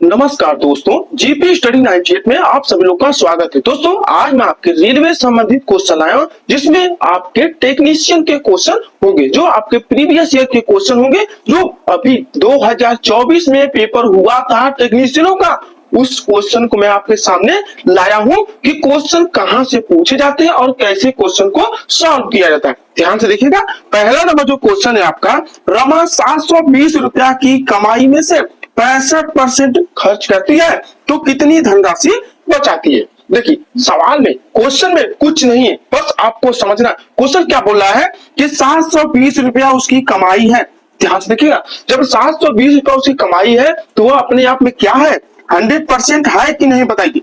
नमस्कार दोस्तों, GP study 98 में आप सभी लोग का स्वागत है। दोस्तों आज मैं आपके रेलवे संबंधित क्वेश्चन लाया हूं, जिसमें आपके टेक्नीशियन के क्वेश्चन होंगे, जो आपके प्रीवियस ईयर के क्वेश्चन होंगे, जो अभी 2024 में पेपर हुआ था टेक्नीशियनों का। उस क्वेश्चन को मैं आपके सामने लाया हूं कि क्वेश्चन कहां से पूछे जाते हैं और कैसे क्वेश्चन को सॉल्व किया जाता है। ध्यान से देखिएगा। पहला नंबर जो क्वेश्चन है आपका, रमा 720 रुपया की कमाई में से 65% खर्च करती है तो कितनी धनराशि बचाती है। देखिए सवाल में, क्वेश्चन में कुछ नहीं है, बस आपको समझना क्वेश्चन क्या बोल रहा है कि 720 रुपया उसकी कमाई है। ध्यान से देखिएगा, जब 720 रुपया उसकी कमाई है तो वह अपने आप में क्या है, 100% है कि नहीं बताइए।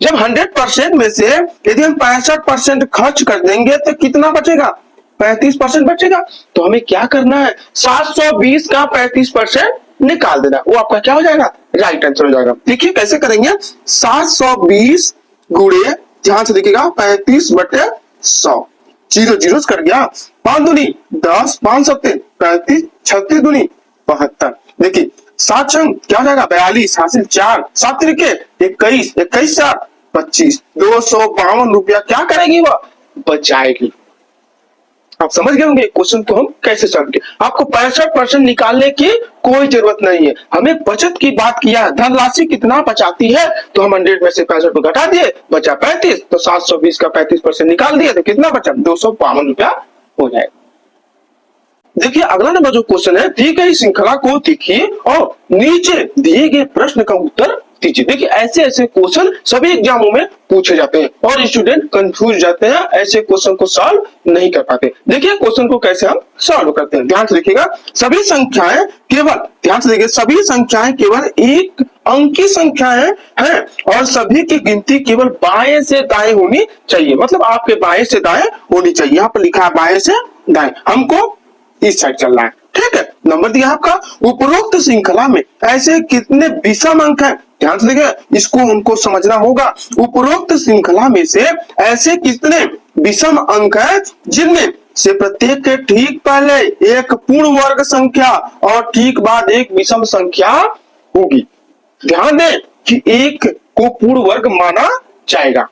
जब 100% में से यदि हम 65% खर्च कर देंगे तो कितना बचेगा, 35% बचेगा। तो हमें क्या करना है, 720 का 35% निकाल देना, वो आपका क्या हो जाएगा, राइट आंसर हो जाएगा। देखिए कैसे करेंगे, 720 गुणे, ध्यान से देखिएगा, 35/100, जीरो जीरो कर गया, 5 दूनी 10, 5 सत्ते 35, 36 दूनी 72। देखिए 7 छंग क्या हो जाएगा, 42, हासिल 4, 7 त्रिके 21, 21 4 25, 252 रुपया क्या करेगी, वह बचाएगी। आप समझ गए होंगे क्वेश्चन को हम कैसे सॉल्व किए। आपको 65% निकालने की कोई जरूरत नहीं है, हमें बचत की बात किया है, धनराशि कितना बचाती है, तो हम 100 में से 65 को घटा दिए, बचा 35, तो 720 का 35% निकाल दिए तो कितना बचा, 252 रुपया हो जाएगा। देखिए अगला नंबर जो क्वेश्चन है, दी गई श्रृंखला को देखिए और नीचे दिए गए प्रश्न का उत्तर दीजिए। देखिए ऐसे ऐसे क्वेश्चन सभी एग्जामों में पूछे जाते हैं और स्टूडेंट कंफ्यूज जाते हैं, ऐसे क्वेश्चन को सॉल्व नहीं कर पाते। देखिए क्वेश्चन को कैसे हम सॉल्व करते हैं, ध्यान से देखिएगा। सभी संख्याएं केवल, ध्यान से देखिए, सभी संख्याएं केवल एक अंक की संख्याएं हैं और सभी की गिनती केवल बाएं से दाएं होनी चाहिए। मतलब आपके बाएं से दाएं होनी चाहिए। यहाँ पर लिखा है बाएं से दाएं, हमको इस साइड चलना है, ठीक है। नंबर दिया आपका, उपरोक्त श्रृंखला में ऐसे कितने विषम अंक हैं। ध्यान से देखिए, इसको हमको समझना होगा। उपरोक्त श्रृंखला में से ऐसे कितने विषम अंक हैं जिनमें से प्रत्येक के ठीक पहले एक पूर्ण वर्ग संख्या और ठीक बाद एक विषम संख्या होगी। ध्यान दें कि एक को पूर्ण वर्ग माना जाएगा,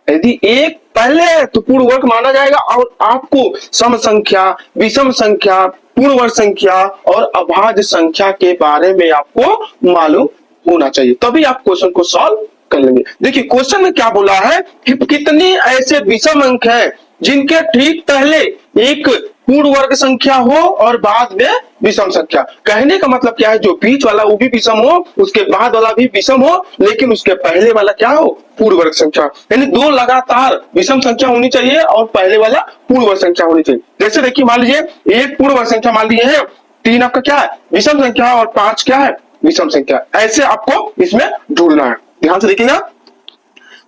यदि एक पहले है तो पूर्ण वर्ग माना जाएगा, और आपको सम संख्या, विषम संख्या, पूर्ण वर्ग संख्या और अभाज्य संख्या के बारे में आपको मालूम होना चाहिए, तभी आप क्वेश्चन को सॉल्व कर लेंगे। देखिए क्वेश्चन में क्या बोला है कि कितने ऐसे विषम अंक हैं जिनके ठीक पहले एक पूर्ण वर्ग संख्या हो और बाद में विषम संख्या। कहने का मतलब क्या है, जो बीच वाला वो भी विषम हो, उसके बाद वाला भी विषम हो, लेकिन उसके पहले वाला क्या हो, पूर्ण वर्ग संख्या। यानी दो लगातार विषम संख्या होनी चाहिए और पहले वाला पूर्ण वर्ग संख्या होनी चाहिए। जैसे देखिए मान लीजिए एक पूर्ण वर्ग संख्या मान लिए है, 3 आपका क्या है, विषम संख्या, और 5 क्या है, विषम संख्या। ऐसे आपको इसमें ढूंढना है। ध्यान से देखिएगा।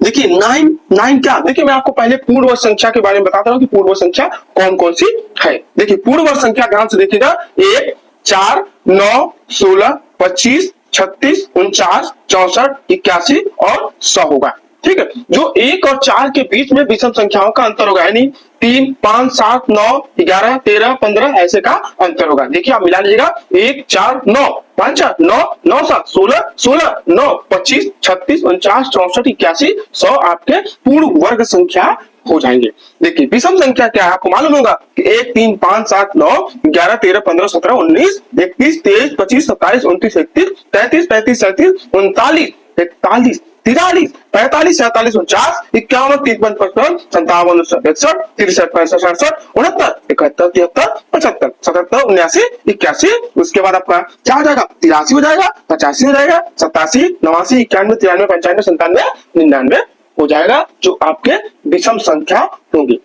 देखिए 9 क्या, देखिए मैं आपको पहले पूर्ण वर्ग संख्या के बारे में बताता हूं कि पूर्ण वर्ग संख्या कौन कौन सी है। देखिए पूर्ण वर्ग संख्या, ध्यान से देखिएगा, 1, 4, 9, 16, 25, 36, 49, 64, 81 और 100 होगा, ठीक है। जो 1 और 4 के बीच में विषम संख्याओं का अंतर होगा, यानी 3, 5, 7, 9, 11, 13, 15 ऐसे का अंतर होगा। देखिए आप मिला लीजिएगा, 1, 4, 9, 5, 9, 9, 7, 16, 16, 9, 25, 36, 49, 64, 81, 100 आपके पूर्ण वर्ग संख्या हो जाएंगे। देखिए विषम संख्या क्या है, आपको मालूम होगा कि 1, 3, 5, 7, 9, 11, 13, 15, 17, 19, 21, 23, 25, 27, 29, 31, 33, 35, 37, 39, 41, 43, 45, 47, 49, 51, 53, 55, 57, 61, 63, 65, 67, 69, 71, 73, 75, 77, 79, 81। उसके बाद आपका क्या हो जाएगा, 83 हो जाएगा, 85 हो जाएगा, 87, 89, 91, 93, 95, 97, 99 हो जाएगा, जो आपके विषम संख्या होंगी।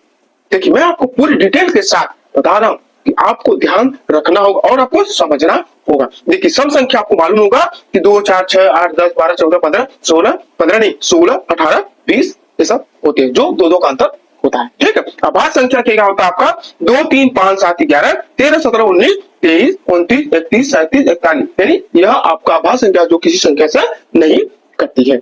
देखिए मैं आपको पूरी डिटेल के साथ बता रहा हूं कि आपको ध्यान रखना होगा और आपको समझना होगा। देखिए सम संख्या आपको मालूम होगा कि 2, 4, 6, 8, 10, 12, 14, 15, 16, 15 नहीं 16, 18, 20 ये सब होते हैं, जो दो का अंतर होता है, ठीक है। अभाज्य संख्या क्या होता है आपका, 2, 3, 5, 7, 11, 13, 17, 19, 23, 29, 31, 37, 41, यानी यह आपका अभाज्य संख्या जो किसी संख्या से नहीं कटती है।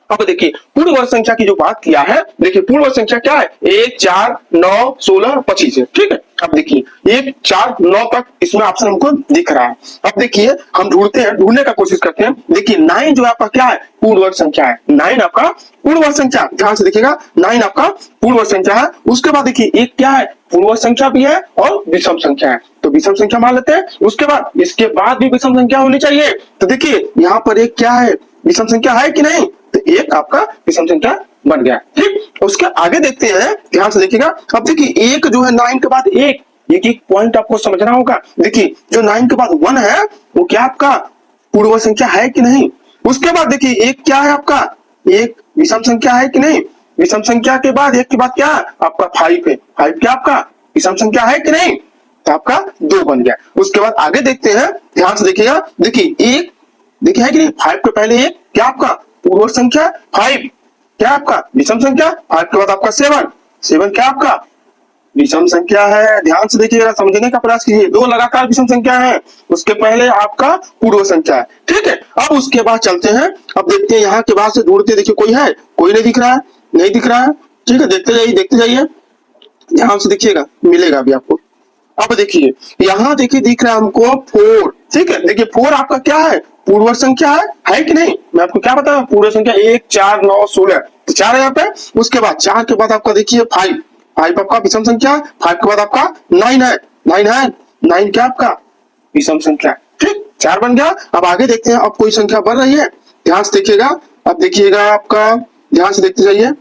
अब देखिए पूर्ण वर्ग संख्या की जो बात किया है, देखिए पूर्ण वर्ग संख्या क्या है, 1 4 9 16 25 है, ठीक है। अब देखिए 1 4 9 तक इसमें ऑप्शन हमको दिख रहा है। अब देखिए हम ढूंढने का कोशिश करते हैं। देखिए 9 जो आपका क्या है, पूर्ण वर्ग संख्या है। 9 आपका पूर्ण वर्ग संख्या, ध्यान से देखिएगा, 9 आपका पूर्ण वर्ग संख्या है। उसके बाद देखिए एक क्या है, पूर्ण वर्ग संख्या भी है और विषम संख्या है, तो विषम संख्या मान लेते हैं। उसके बाद इसके बाद भी विषम संख्या होनी चाहिए, तो देखिए यहाँ पर एक क्या है, विषम संख्या है कि नहीं, तो एक आपका विषम संख्या बन गया, ठीक। उसके आगे देखते हैं, ध्यान से देखिएगा। अब देखिए एक जो है 9 के बाद एक पॉइंट आपको समझना होगा। देखिए जो 9 के बाद 1 है वो क्या आपका पूर्ण वर्ग संख्या है कि नहीं। उसके बाद देखिए एक क्या है आपका, एक विषम संख्या है कि नहीं। विषम संख्या के बाद एक के बाद क्या आपका 5 है, 5 क्या आपका विषम संख्या है कि नहीं, तो आपका 2 बन गया। उसके बाद आगे देखते हैं, ध्यान से देखिएगा। देखिए एक देखिए है कि नहीं, 5 के पहले एक क्या आपका पूर्ण वर्ग संख्या, 5 क्या आपका विषम संख्या, 5 के बाद आपका 7 क्या आपका विषम संख्या है। ध्यान से देखिएगा, समझने का प्रयास कीजिए। 2 लगातार विषम संख्या है, उसके पहले आपका पूर्ण वर्ग संख्या है, ठीक है। अब उसके बाद चलते हैं, अब देखते हैं यहाँ के बाद से ढूंढते, देखिए कोई है, कोई नहीं दिख रहा है, नहीं दिख रहा है, ठीक है। देखते जाइए, ध्यान से देखिएगा, मिलेगा भी आपको। अब देखिए यहाँ देखिए दिख रहा है हमको 4, ठीक है। देखिए 4 आपका क्या है, पूर्ण वर्ग संख्या है कि नहीं। मैं आपको क्या बताऊं, पूर्ण वर्ग संख्या 1 4 9 16, तो 4 है यहाँ पे। उसके बाद 4 के बाद आपका देखिए 5 आपका विषम संख्या, 5 के बाद आपका 9 है, 9 क्या आपका विषम संख्या, ठीक। 4 बन गया। अब आगे देखते हैं, अब कोई संख्या बढ़ रही है, ध्यान से देखिएगा। अब देखिएगा आपका, ध्यान से देखते जाइए,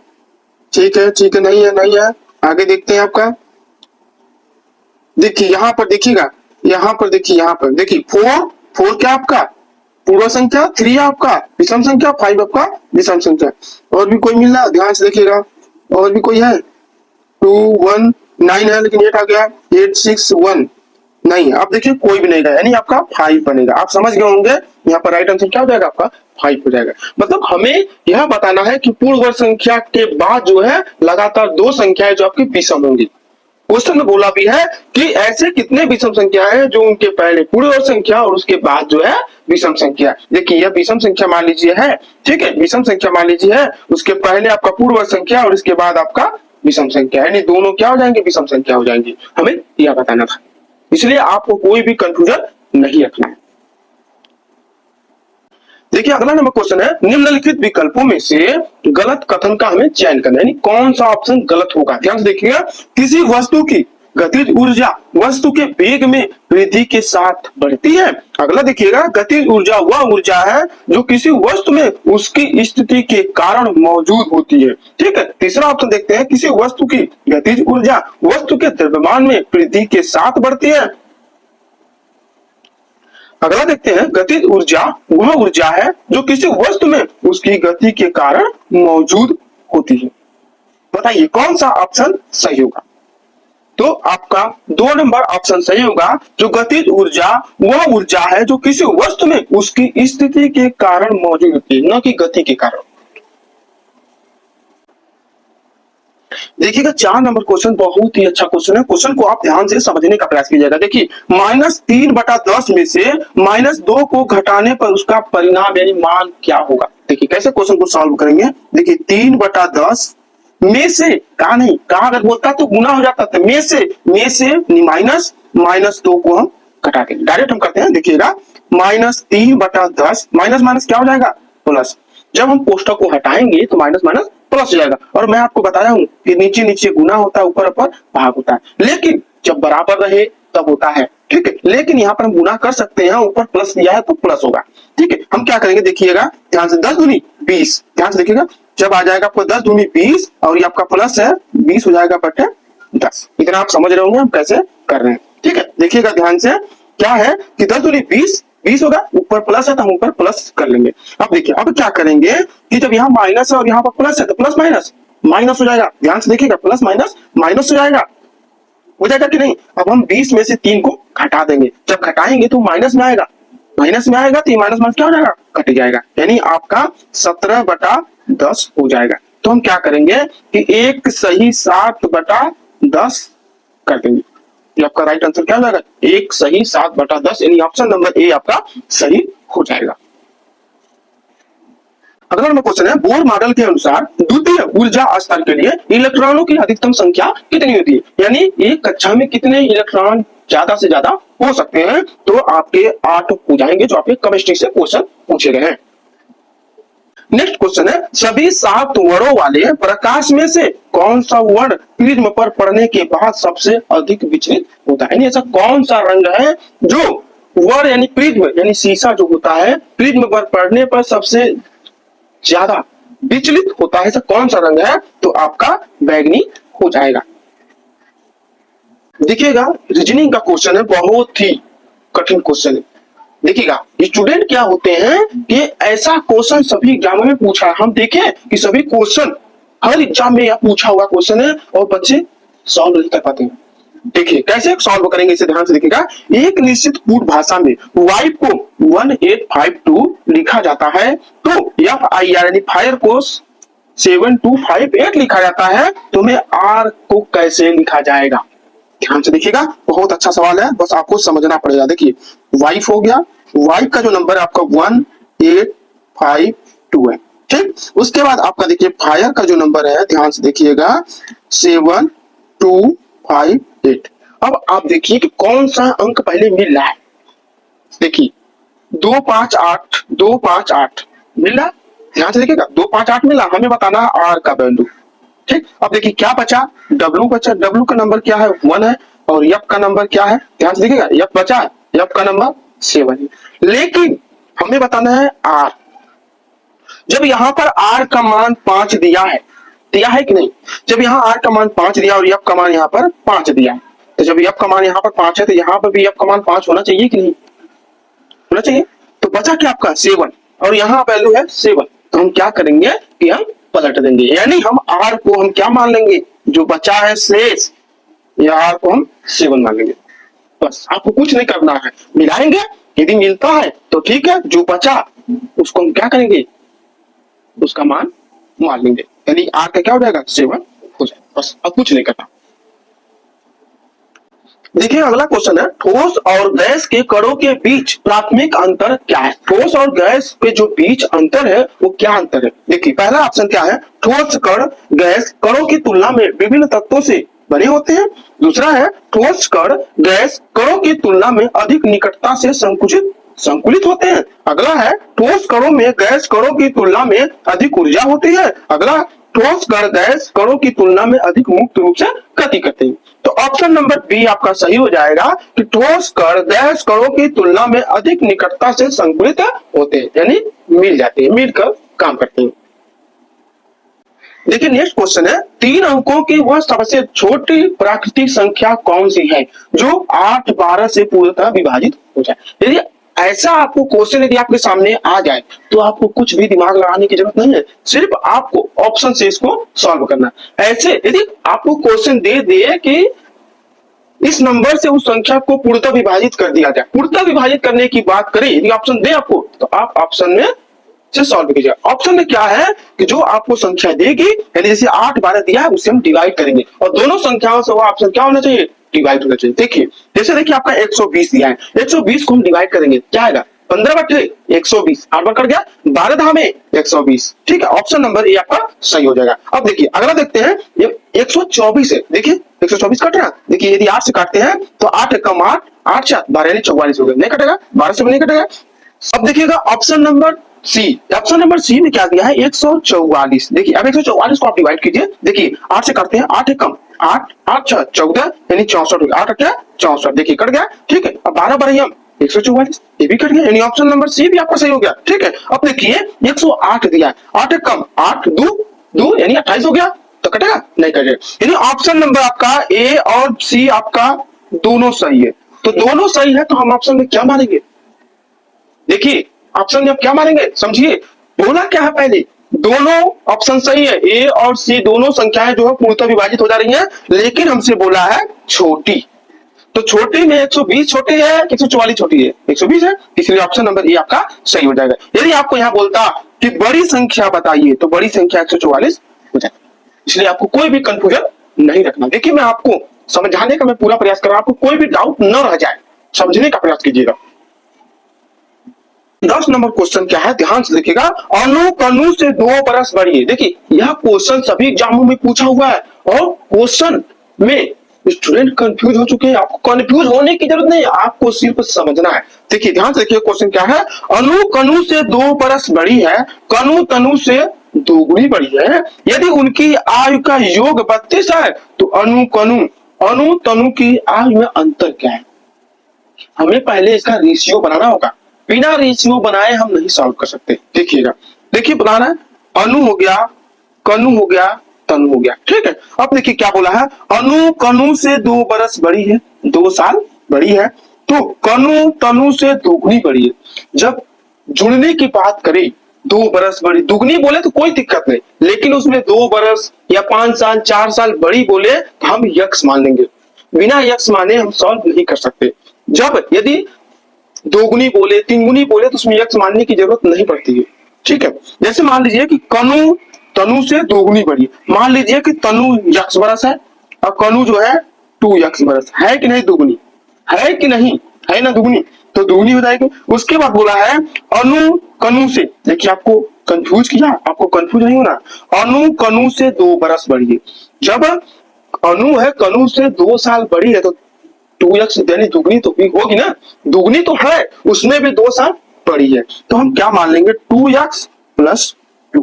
ठीक है, नहीं है। आगे देखते हैं आपका, देखिए यहाँ पर देखिएगा, यहाँ पर देखिए 4 क्या आपका पूर्ण संख्या, 3 आपका विषम संख्या, 5 आपका विषम संख्या। और भी कोई मिल रहा है, ध्यान से देखिएगा, और भी कोई है, 2 1 9 है, लेकिन 8 आ गया, 8 6 1 नहीं। अब देखिए कोई भी नहीं गया, यानी आपका 5 बनेगा। आप समझ गए होंगे, यहाँ पर राइट आंसर क्या हो जाएगा आपका 5 हो जाएगा। मतलब हमें यह बताना है कि पूर्ण वर्ग संख्या के बाद जो है लगातार 2 संख्याएं जो आपकी विषम होंगी। क्वेश्चन में बोला भी है कि ऐसे कितने विषम संख्या है जो उनके पहले पूर्ण वर्ग संख्या और उसके बाद जो है विषम संख्या। देखिए यह विषम संख्या मान लीजिए है, ठीक है, विषम संख्या मान लीजिए है, उसके पहले आपका पूर्ण वर्ग संख्या और इसके बाद आपका विषम संख्या, यानी दोनों क्या हो जाएंगे, विषम संख्या हो जाएंगी। हमें यह बताना था, इसलिए आपको कोई भी कंफ्यूजन नहीं रखना है। देखिए अगला नंबर क्वेश्चन है, निम्नलिखित विकल्पों में से गलत कथन का हमें चयन करना है, यानी कौन सा ऑप्शन गलत होगा। ध्यान से देखिएगा, किसी वस्तु की गतिज ऊर्जा वस्तु के वेग में वृद्धि के साथ बढ़ती है। अगला देखिएगा, गतिज ऊर्जा वह ऊर्जा है जो किसी वस्तु में उसकी स्थिति के कारण मौजूद होती है, ठीक है। तीसरा ऑप्शन देखते हैं, किसी वस्तु की गतिज ऊर्जा वस्तु के द्रव्यमान में वृद्धि के साथ बढ़ती है। अगला देखते हैं, गतिज ऊर्जा वह ऊर्जा है जो किसी वस्तु में उसकी गति के कारण मौजूद होती है। बताइए कौन सा ऑप्शन सही होगा। तो आपका 2 नंबर ऑप्शन सही होगा, जो गतिज ऊर्जा वह ऊर्जा है जो किसी वस्तु में उसकी स्थिति के कारण मौजूद होती है, न कि गति के कारण। देखिएगा 4 नंबर क्वेश्चन बहुत ही अच्छा क्वेश्चन है। क्वेश्चन को आप ध्यान से समझने का प्रयास कीजिएगा। देखिए -3/10 में से -2 को घटाने पर उसका परिणाम यानी मान क्या होगा। देखिए कैसे क्वेश्चन को सॉल्व करेंगे। देखिए 3/10 में से कहा नहीं, कहा अगर बोलता तो गुना हो जाता था, में से -2 को हम घटा के डायरेक्ट हम करते हैं। देखिएगा -3/10 माइनस क्या हो जाएगा, प्लस। जब हम कोष्टक को हटाएंगे तो माइनस प्लस हो जाएगा। और मैं आपको बताया हूं कि नीचे नीचे गुना होता है, ऊपर ऊपर भाग होता है, लेकिन जब बराबर रहे तब होता है, ठीक है। लेकिन यहाँ पर हम गुना कर सकते हैं, ऊपर प्लस दिया है तो प्लस होगा, ठीक है। हम क्या करेंगे, देखिएगा ध्यान से, 10 दूनी 20, ध्यान से देखिएगा, जब आ जाएगा आपको 10 दूनी 20 और ये आपका प्लस है 20 हो जाएगा बटे 10। इतना आप समझ रहे होंगे हम कैसे कर रहे हैं, ठीक है। देखिएगा ध्यान से, क्या है कि 10 दूनी 20 होगा, ऊपर प्लस है तो हम ऊपर प्लस कर लेंगे। अब देखिए अब क्या करेंगे कि जब यहाँ माइनस है और यहाँ पर प्लस है तो प्लस माइनस हो जाएगा। ध्यान से देखिएगा, प्लस माइनस हो जाएगा कि नहीं। अब हम 20 में से 3 को घटा देंगे, जब घटाएंगे तो माइनस में आएगा तो ये माइनस क्या हो जाएगा, कट जाएगा, यानी आपका 17/10 हो जाएगा। तो हम क्या करेंगे कि 1 सही 7/10 कर देंगे। आपका राइट आंसर क्या हो जाएगा, 1 सही 7/10, यानी ऑप्शन नंबर ए आपका सही हो जाएगा। अगला नंबर क्वेश्चन है, बोर मॉडल के अनुसार द्वितीय ऊर्जा स्तर के लिए इलेक्ट्रॉनों की अधिकतम संख्या कितनी होती है? यानी एक कक्षा में कितने इलेक्ट्रॉन ज्यादा से ज्यादा हो सकते हैं? तो आपके 8 हो जाएंगे जो आपके केमिस्ट्री से क्वेश्चन पूछे गए हैं। नेक्स्ट क्वेश्चन है, सभी 7 वर्णों वाले प्रकाश में से कौन सा वर्ण प्रिज्म पर पड़ने के बाद सबसे अधिक विचलित होता है? यानी ऐसा कौन सा रंग है जो वर्ण यानी प्रिज्म यानी शीशा जो होता है, प्रिज्म पर पड़ने पर सबसे ज्यादा विचलित होता है? ऐसा कौन सा रंग है? तो आपका बैगनी हो जाएगा। देखिएगा, रीजनिंग का क्वेश्चन है, बहुत ही कठिन क्वेश्चन है। देखिएगा, स्टूडेंट क्या होते हैं कि ऐसा क्वेश्चन सभी एग्जाम में पूछा है। हम देखें कि सभी क्वेश्चन हर एग्जाम में यह पूछा हुआ क्वेश्चन है और बच्चे सॉल्व नहीं कर पाते हैं। देखिए कैसे सॉल्व करेंगे, इसे ध्यान से देखिएगा। एक निश्चित पूर्ण भाषा में वाई को 1852 लिखा जाता है, तो FIR यानी फायर को 7258 लिखा जाता है, तो में R को कैसे लिखा जाएगा? ध्यान से देखिएगा, बहुत अच्छा सवाल है, बस आपको समझना पड़ेगा। देखिए वाइफ हो गया, वाइफ का जो नंबर है आपका 1852 है, ठीक। उसके बाद आपका देखिए फायर का जो नंबर है, ध्यान से देखिएगा 7258। अब आप देखिए कि कौन सा अंक पहले मिल रहा है। देखिए 258 मिल रहा है, ध्यान से देखिएगा 258 मिला, हमें बताना है R का वैल्यू, ठीक। अब देखिए क्या बचा, W बचा। W का नंबर क्या है? 1 है। और F का नंबर क्या है? ध्यान से देखिएगा, F बचा है, F का नंबर 7 है। लेकिन हमें बताना है R। जब यहाँ पर R का मान 5 दिया है कि नहीं? जब यहाँ R का मान 5 दिया और F का मान यहाँ पर 5 दिया है, तो जब F का मान यहाँ पर 5 है तो यहाँ पर भी F का मान 5 होना चाहिए कि नहीं? होना चाहिए। तो बचा क्या आपका 7 और यहाँ वैल्यू है 7, तो हम क्या करेंगे कि हम पलट देंगे, यानी हम R को हम क्या मान लेंगे? जो बचा है शेष, या R को हम 7 मान लेंगे। बस आपको कुछ नहीं करना है, मिलाएंगे, यदि मिलता है तो ठीक है, जो बचा उसको हम क्या करेंगे? उसका मान मान लेंगे, यानी R का क्या हो जाएगा? 7 हो जाएगा। बस अब कुछ नहीं करना। देखिए अगला क्वेश्चन है, ठोस और गैस के कणों के बीच प्राथमिक अंतर क्या है? ठोस और गैस के जो बीच अंतर है वो क्या अंतर है? देखिए पहला ऑप्शन क्या है, ठोस कण गैस कणों की तुलना में विभिन्न तत्वों से बने होते हैं। दूसरा है, ठोस कण गैस कणों की तुलना में अधिक निकटता से संकुलित होते हैं। अगला है, ठोस कणों में गैस कणों की तुलना में अधिक ऊर्जा होती है। अगला, ठोस कण गैस कणों की तुलना में अधिक मुक्त रूप से गति करते हैं। तो ऑप्शन नंबर बी आपका सही हो जाएगा कि ठोस कण गैस कणों की तुलना में अधिक निकटता से संकुलित होते हैं, यानी मिल जाते हैं, मिलकर काम करते हैं। देखिए नेक्स्ट क्वेश्चन है, 3 अंकों की वह सबसे छोटी प्राकृतिक संख्या कौन सी है जो 8 12 से पूर्णतः विभाजित हो जाए? यदि ऐसा आपको क्वेश्चन यदि आपके सामने आ जाए तो आपको कुछ भी दिमाग लगाने की जरूरत नहीं है, सिर्फ आपको ऑप्शन से इसको सॉल्व करना। ऐसे यदि आपको क्वेश्चन दे दिए कि इस नंबर से उस संख्या को पूर्णतः विभाजित कर दिया जाए, पूर्णतः विभाजित करने की बात करें, यदि ऑप्शन दे आपको तो आप ऑप्शन में से सॉल्व कीजिए। ऑप्शन में क्या है कि जो आपको संख्या देगी, यानी जैसे 8 12 दिया है उसे हम डिवाइड करेंगे और दोनों संख्याओं से वो ऑप्शन क्या होना चाहिए? डिवाइड होना चाहिए। देखिए जैसे देखिए आपका 120 दिया है, 120 को हम डिवाइड करेंगे, क्या आएगा? 15/120, 8 बार कट गया, 12 धाम में 120, ठीक है। ऑप्शन नंबर ए आपका सही हो जाएगा। अब देखिए अगला देखते हैं, ये 124 है, देखिए 124 कट रहा, देखिए यदि 8 से काटते हैं तो 8 कम 8 8 4 12 यानी 44 हो गया, नहीं कटेगा, 12 से भी नहीं कटेगा। अब देखिएगा option number C, option number C में क्या दिया है? 144। देखिए अब 144 को आप डिवाइड कीजिए, देखिए 8 से करते हैं, 8 कम 8 8 6 14 यानी 64 हो गया, 8 8 64, देखिए कट गया, ठीक है। अब 12 बढ़ाइए हम 144, ये भी कट गया, यानी ऑप्शन नंबर सी भी आपका सही हो गया, ठीक है। अब देखिए 108 दिया है, 8 कम 8 2 यानी 28 हो गया, तो कटेगा, नहीं कटेगा, यानी ऑप्शन नंबर आपका ए और सी आपका दोनों सही है। तो दोनों सही है तो हम ऑप्शन में क्या मानेंगे? देखिए ऑप्शन में आप क्या मानेंगे, समझिए। बोला क्या है पहले? दोनों ऑप्शन सही है, ए और सी दोनों संख्याएं जो है पूर्णतः विभाजित हो जा रही हैं, लेकिन हमसे बोला है छोटी। तो छोटी में 120 छोटी है, 144 छोटी है, 120 है, इसलिए ऑप्शन नंबर ए आपका सही हो जाएगा। यदि आपको यहाँ बोलता कि बड़ी संख्या बताइए तो बड़ी संख्या 144 हो जाएगी, इसलिए आपको कोई भी कंफ्यूजन नहीं रखना। देखिए मैं आपको समझाने का मैं पूरा प्रयास कर रहा हूं, आपको कोई भी डाउट न रह जाए, समझने का प्रयास कीजिएगा। 10 नंबर क्वेश्चन क्या है, ध्यान से देखिएगा। अनु कनु से 2 बरस बड़ी है। देखिए यह क्वेश्चन सभी एग्जामों में पूछा हुआ है और क्वेश्चन में स्टूडेंट कंफ्यूज हो चुके हैं। आपको कंफ्यूज होने की जरूरत नहीं है, आपको सिर्फ समझना है। देखिए ध्यान से देखिए, क्वेश्चन क्या है। अनु कनु से 2 बरस बड़ी है, कनु तनु से दोगुनी बड़ी है। यदि उनकी आयु का योग 32 है तो अनु तनु की आयु में अंतर क्या है। हमें पहले इसका रेशियो बनाना होगा, बिना रेशियो बनाए हम नहीं सॉल्व कर सकते। देखिएगा, देखिए बनाना है। अनु हो गया, कनु हो गया, तनु हो गया, ठीक है। अब देखिए क्या बोला है, अनु कनु से 2 बरस बड़ी है, 2 साल बड़ी है, तो कनु तनु से दोगुनी बड़ी है। जब जुड़ने की बात करें, 2 बरस बड़ी, दुगनी बोले तो कोई दिक्कत नहीं, लेकिन उसमें 2 बरस या 5 साल 4 साल बड़ी बोले तो हम यक्स मान लेंगे। बिना यक्स माने हम सॉल्व नहीं कर सकते। जब यदि दोगुनी बोले, तीन गुनी बोले तो उसमें यक्स मानने की जरूरत नहीं पड़ती है, ठीक है। जैसे मान लीजिए कि कनु तनु से दोगुनी बड़ी, मान लीजिए कि तनु यक्स बरस है और कनु जो है 2 यक्स बरस है कि नहीं, दुगुनी है कि नहीं है ना, दुगुनी तो दुगुनी हो जाएगी। उसके बाद बोला है अनु कनु से, देखिए आपको कंफ्यूज किया, आपको कंफ्यूज नहीं होना। अनु कनु से 2 बरस बड़ी है। जब अनु है कनु से 2 साल बड़ी है तो 2x यानी दुगनी तो भी होगी ना, दुगनी तो है, उसमें भी 2 साल बड़ी है, तो हम क्या मान लेंगे, 2x प्लस 2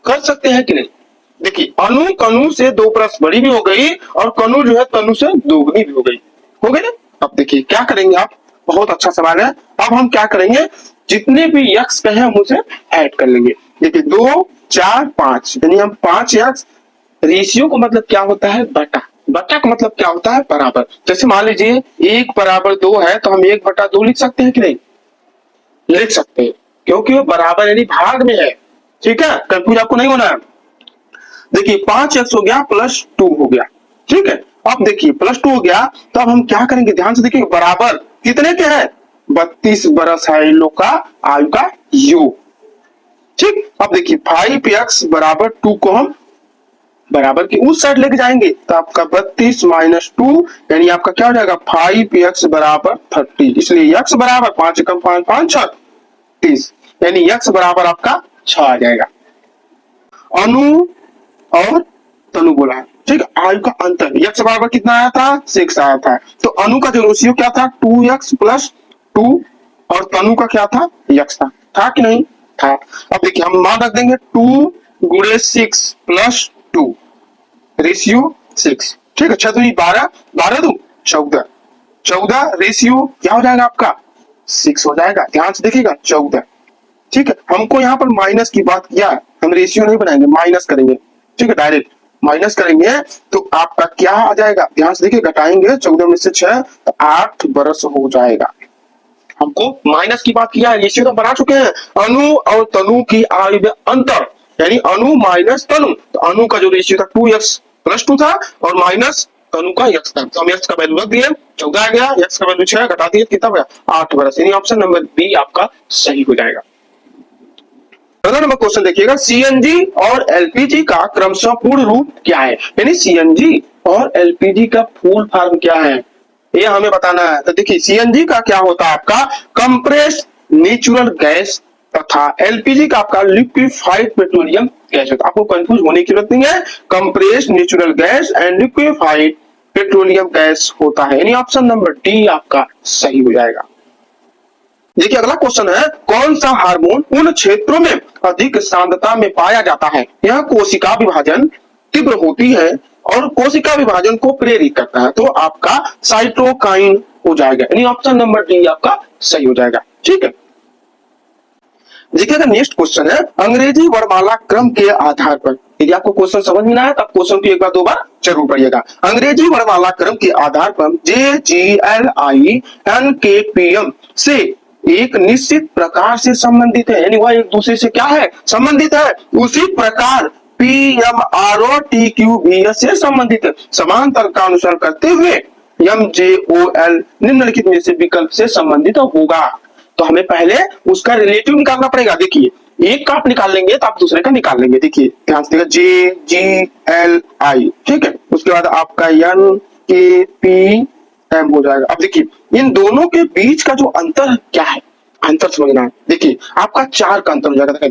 कर सकते हैं कि नहीं। देखिए अनु कनु से 2 बरस बड़ी भी हो गई और कनु जो है तनु से दोगुनी भी हो गई ना। अब देखिए क्या करेंगे आप, बहुत अच्छा सवाल है। अब हम क्या करेंगे, जितने भी यक्स कहे हम उसे ऐड कर लेंगे। देखिए 2 4 5 यानी हम 5x, रेशियो को मतलब क्या होता है, बटा, बटा का मतलब क्या होता है, बराबर। जैसे मान लीजिए 1 बराबर 2 है तो हम 1 बटा 2 लिख सकते हैं कि नहीं, लिख सकते हैं, क्योंकि वो बराबर यानी भाग में है, ठीक है। कंफ्यूज आपको नहीं होना है। देखिए 5x हो गया प्लस 2 हो गया, ठीक है। अब देखिए प्लस 2 हो गया तो अब हम क्या करेंगे, ध्यान से देखिए, बराबर कितने के है, 32 बरस है इन लोग का आयु का योग, ठीक। अब देखिए 5x बराबर 2 को हम बराबर की उस साइड लेके जाएंगे तो आपका 32 माइनस 2 यानी आपका क्या हो जाएगा, 5x बराबर 30। इसलिए x बराबर 5 कम 5 5 6 30, यानी x बराबर आपका 6 आ जाएगा। अनु और तनु बोला है, ठीक है। आयु का अंतर x बराबर कितना आया था, 6 आया था, तो अनु का जो रेशियो क्या था, 2x प्लस 2 और तनु का क्या था, x था कि नहीं था। अब देखिए हम मान रख देंगे 2 गुणे 6 प्लस 2 रेशियो 6, ठीक है। 6 2 12, 12 2 14, 14 रेशियो क्या हो जाएगा आपका 6 हो जाएगा। ध्यान से देखिएगा 14, ठीक है। हमको यहाँ पर माइनस की बात किया, हम रेशियो नहीं बनाएंगे, माइनस करेंगे, ठीक है। डायरेक्ट माइनस करेंगे तो आपका क्या आ जाएगा, ध्यान से देखिए, घटाएंगे 14 में से 6 तो 8 बरस हो जाएगा। हमको माइनस की बात किया, रेशियो तो बना चुके हैं। अनु और तनु की आयु में अंतर यानी अनु माइनस तनु, तो अनु का जो रेशियो था 2x प्लस 2 था और माइनस तनु का x था, तो हम x का वैल्यू रख दिए, 14 आ गया, x का वैल्यू 6 घटा दिए, कितना बचा, 8 बरस, यानी ऑप्शन नंबर बी आपका सही हो जाएगा। अगला नंबर क्वेश्चन देखिएगा, सीएनजी और एलपीजी का क्रमशः पूर्ण रूप क्या है, यानी सीएनजी और एलपीजी का फुल फॉर्म क्या है, ये हमें बताना है। तो देखिए सीएनजी का क्या होता है आपका, कंप्रेस्ड नेचुरल गैस, तथा एलपीजी का आपका लिक्विफाइड पेट्रोलियम गैस होता है। आपको कंफ्यूज होने की जरूरत नहीं है, compressed natural gas and liquefied petroleum gas होता है, यानी ऑप्शन नंबर डी आपका सही हो जाएगा। देखिए अगला क्वेश्चन है, कौन सा हार्मोन उन क्षेत्रों में अधिक सांद्रता में पाया जाता है, यह कोशिका विभाजन तीव्र होती है और कोशिका विभाजन को प्रेरित करता है, तो आपका साइटोकाइन हो जाएगा, यानी ऑप्शन नंबर डी आपका सही हो जाएगा, ठीक है। देखिएगा नेक्स्ट क्वेश्चन है, अंग्रेजी वर्णमाला क्रम के आधार पर, यदि आपको क्वेश्चन समझ में ना आया तब क्वेश्चन को एक बार 2 बार जरूर पढ़िएगा। अंग्रेजी वर्णमाला क्रम के आधार पर JGLINKPM से एक निश्चित प्रकार से संबंधित है, यानी वह एक दूसरे से क्या है, संबंधित है। उसी प्रकार PMROTQVS से संबंधित है, समांतर का अनुसरण करते हुए MJOL निम्नलिखित में से विकल्प से संबंधित होगा। तो हमें पहले उसका रिलेटिव निकालना पड़ेगा। देखिए एक का आप निकाल लेंगे तो आप दूसरे का निकाल लेंगे। देखिए ध्यान से JGLI, ठीक है, उसके बाद आपका NKPM हो जाएगा। अब देखिए इन दोनों के बीच का जो अंतर क्या है, अंतर समझना है। देखिए आपका 4 का अंतर हो जाएगा। देखिए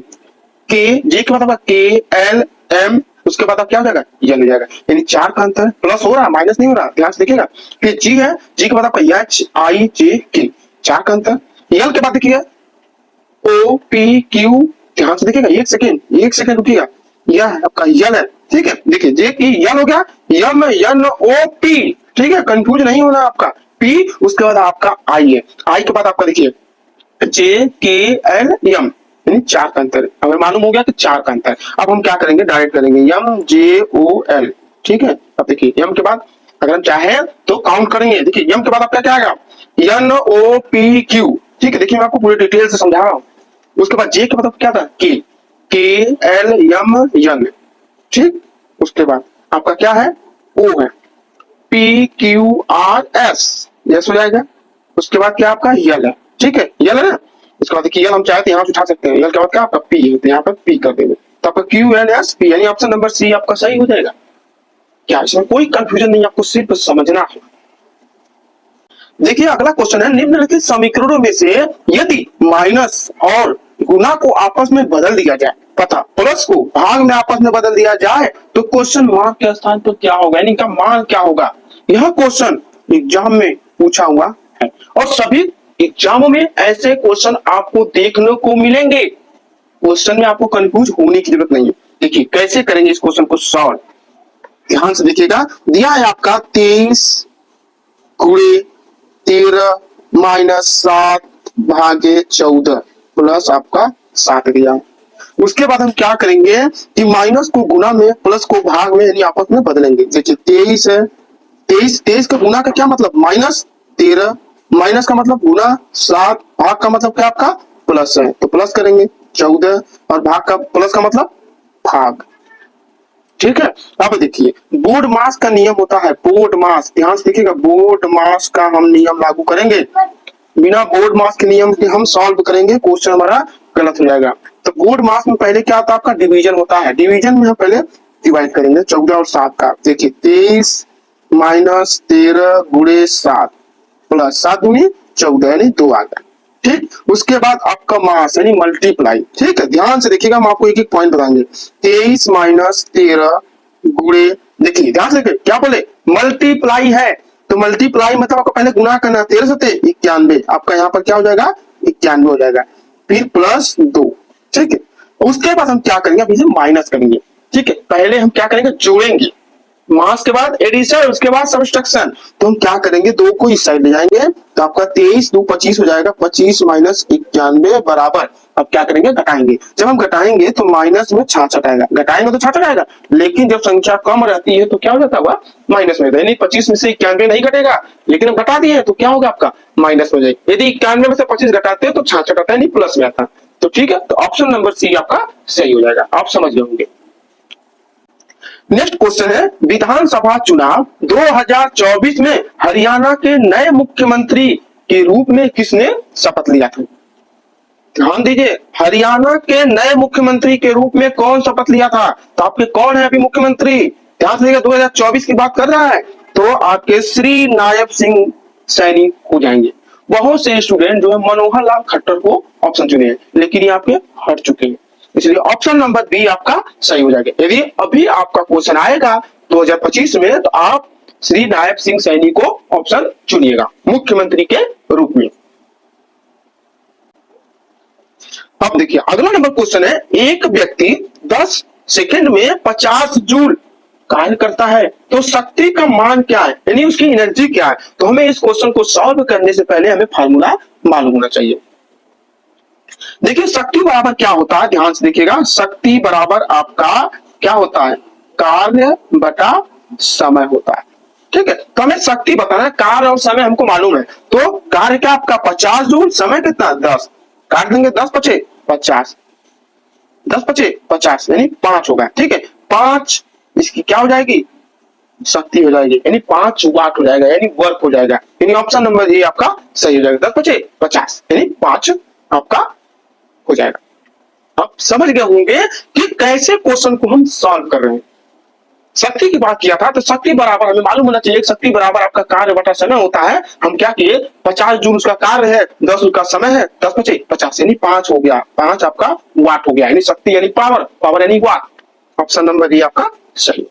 के जे के बाद आपका के एल एम, उसके बाद आप क्या हो जाएगा एल हो जाएगा, यानी 4 का अंतर। प्लस हो रहा है माइनस नहीं हो रहा, ध्यान से देखिएगा। फिर जी है, जी के बाद आपका एच आई जे के, 4 का अंतर। एल के बाद देखिएगा ओ पी क्यू, ध्यान से देखिएगा, एक सेकंड रुकिएगा, यह आपका यल है, ठीक है। देखिए जे की यल हो गया, यम एन ओ पी, ठीक है, कंफ्यूज नहीं होना आपका। पी उसके बाद आपका आई है, आई के बाद आपका देखिए जे के एल एम, यानी 4 का अंतर। हमें मालूम हो गया कि 4 का अंतर। अब हम क्या करेंगे, डायरेक्ट करेंगे एम जे ओ एल, ठीक है। अब देखिए एम के बाद अगर हम चाहे तो काउंट करेंगे। देखिए एम के बाद आपका क्या आएगा, एन ओ पी क्यू, ठीक है। देखिए मैं आपको पूरी डिटेल से समझा रहा हूँ। उसके बाद जे के बाद क्या था, के एल एम एन, ठीक। उसके बाद आपका क्या है, ओ है, P Q R S, yes हो जाएगा। उसके बाद क्या आपका यल है, ठीक है, यल है ना। उसके बाद देखिए यल हम चाहे तो यहाँ से उठा सकते हैं, यल के बाद क्या आपका पी है, तो यहाँ पर पी कर देंगे, तो आपका क्यू एन एस पी, यानी ऑप्शन नंबर सी आपका सही हो जाएगा। क्या इसमें कोई कंफ्यूजन नहीं, आपको सिर्फ समझना है। देखिए अगला क्वेश्चन है, निम्नलिखित समीकरणों में से यदि माइनस और गुना को आपस में बदल दिया जाए तथा प्लस को भाग में आपस में बदल दिया जाए तो क्वेश्चन मार्क के स्थान पर क्या होगा, यानी इनका मान क्या होगा। यह क्वेश्चन एग्जाम में पूछा हुआ है और सभी एग्जामों में ऐसे क्वेश्चन आपको देखने को मिलेंगे। क्वेश्चन में आपको कंफ्यूज होने की जरूरत नहीं है। देखिए कैसे करेंगे इस क्वेश्चन को सॉल्व, ध्यान से देखिएगा। दिया है आपका 23 गुणे 13 माइनस 7 भागे 14 प्लस आपका 7 दिया। उसके बाद हम क्या करेंगे कि माइनस को गुना में प्लस को भाग में यानी आपस में बदलेंगे। देखिए 23 है, 23 का गुना का क्या मतलब माइनस, 13 माइनस का मतलब गुना, 7 भाग का मतलब क्या आपका प्लस है, तो प्लस करेंगे 14 और भाग का प्लस का मतलब भाग, ठीक है। अब देखिए बोर्ड मास का नियम होता है, बोर्ड मास, ध्यान से देखिएगा, बोर्ड मास का हम नियम लागू करेंगे। बिना बोर्ड मास के नियम के हम सॉल्व करेंगे, क्वेश्चन हमारा गलत हो जाएगा। तो बोर्ड मास में पहले क्या आता है आपका डिवीजन होता है, डिवीजन में हम पहले डिवाइड करेंगे 14 और 7 का। देखिए 23 माइनस 13 गुणे 7 प्लस 7 दूनी 14 यानी 2 आ गया, ठीक। उसके बाद आपका मास यानी मल्टीप्लाई, ठीक है। ध्यान से देखिएगा, हम आपको एक एक पॉइंट बताएंगे। 23 माइनस 13 गुणे, देखिए ध्यान से क्या बोले, मल्टीप्लाई है, तो मल्टीप्लाई मतलब आपको पहले गुना करना, 13 से 91, आपका यहाँ पर क्या हो जाएगा 91 हो जाएगा, फिर प्लस 2, ठीक है। उसके बाद हम क्या करेंगे, अभी से माइनस करेंगे, ठीक है। पहले हम क्या करेंगे, जोड़ेंगे, मास के बाद एडिशन, उसके बाद सब्सट्रैक्शन। तो हम क्या करेंगे, 2 को इस साइड ले जाएंगे, तो आपका 23 2 25 हो जाएगा, 25 माइनस 91 बराबर, अब क्या करेंगे घटाएंगे। जब हम घटाएंगे तो माइनस में 66 आएगा, घटाएंगे तो 66 आएगा, लेकिन जब संख्या कम रहती है तो क्या हो जाता है माइनस में, यानी 25 में से 91 नहीं घटेगा, लेकिन हम घटा दिए तो क्या होगा आपका माइनस में जाएगा। यदि 91 में से 25 घटाते हैं तो 66 आता है, नहीं प्लस में आता, तो ठीक है। तो ऑप्शन नंबर सी आपका सही हो जाएगा, आप समझ गए होंगे। नेक्स्ट क्वेश्चन है, विधानसभा चुनाव 2024 में हरियाणा के नए मुख्यमंत्री के रूप में किसने शपथ लिया था। ध्यान दीजिए, हरियाणा के नए मुख्यमंत्री के रूप में कौन शपथ लिया था, तो आपके कौन है अभी मुख्यमंत्री, ध्यान से देखिए 2024 की बात कर रहा है, तो आपके श्री नायब सिंह सैनी हो जाएंगे। बहुत से स्टूडेंट जो है मनोहर लाल खट्टर को ऑप्शन चुने हैं, लेकिन ये आपके हट चुके हैं, इसलिए ऑप्शन नंबर बी आपका सही हो जाएगा। यदि अभी आपका क्वेश्चन आएगा 2025 में तो आप श्री नायब सिंह सैनी को ऑप्शन चुनिएगा मुख्यमंत्री के रूप में। अब देखिए अगला नंबर क्वेश्चन है, एक व्यक्ति 10 सेकंड में 50 जूल कार्य करता है तो शक्ति का मान क्या है, यानी उसकी एनर्जी क्या है। तो हमें इस क्वेश्चन को सॉल्व करने से पहले हमें फार्मूला मालूम होना चाहिए। देखिए शक्ति बराबर क्या होता है, ध्यान से देखिएगा, शक्ति बराबर आपका क्या होता है, कार्य बटा समय होता है, ठीक है। तो हमें शक्ति बताना है, कार्य और समय हमको मालूम है, तो कार्य क्या आपका 50 जूल, समय कितना 10, काट देंगे 10 पचे 50, 10 पचे 50 यानी 5 होगा, ठीक है। 5 इसकी क्या हो जाएगी, शक्ति हो जाएगी, यानी 5 वाट हो जाएगा, यानी वर्क हो जाएगा, यानी ऑप्शन नंबर ए आपका सही हो जाएगा। 10 पचे 50 यानी 5 आपका हो जाएगा। आप समझ गए होंगे कि कैसे क्वेश्चन को हम सॉल्व कर रहे हैं। शक्ति की बात किया था, तो शक्ति बराबर हमें मालूम होना चाहिए, शक्ति बराबर आपका कार्य बटा समय होता है। हम क्या किए, 50 जूल उसका कार्य है, 10 उसका समय है, 10 × 5 = 50 यानी 5 हो गया, 5 आपका वाट हो गया, यानी शक्ति यानी पावर, पावर यानी वाट। ऑप्शन नंबर ए आपका सही।